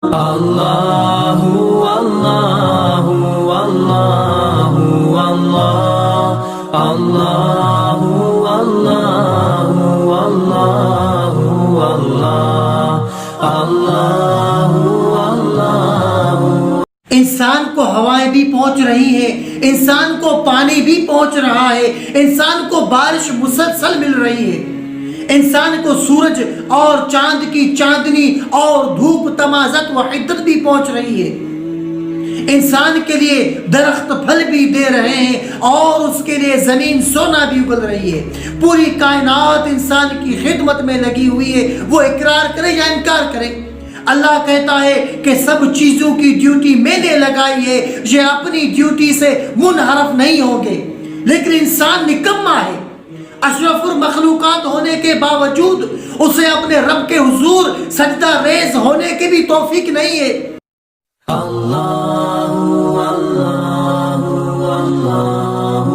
اللہ اللہ اللہ اللہ اللہ اللہ اللہ۔ انسان کو ہوائیں بھی پہنچ رہی ہیں، انسان کو پانی بھی پہنچ رہا ہے، انسان کو بارش مسلسل مل رہی ہے، انسان کو سورج اور چاند کی چاندنی اور دھوپ تمازت و حدت بھی پہنچ رہی ہے، انسان کے لیے درخت پھل بھی دے رہے ہیں اور اس کے لیے زمین سونا بھی اگل رہی ہے۔ پوری کائنات انسان کی خدمت میں لگی ہوئی ہے، وہ اقرار کرے یا انکار کرے۔ اللہ کہتا ہے کہ سب چیزوں کی ڈیوٹی میں نے لگائی ہے، یہ اپنی ڈیوٹی سے منحرف نہیں ہوں گے، لیکن انسان نکما ہے۔ اشرف المخلوقات ہونے کے باوجود اسے اپنے رب کے حضور سجدہ ریز ہونے کی بھی توفیق نہیں ہے۔ اللہ اللہ اللہ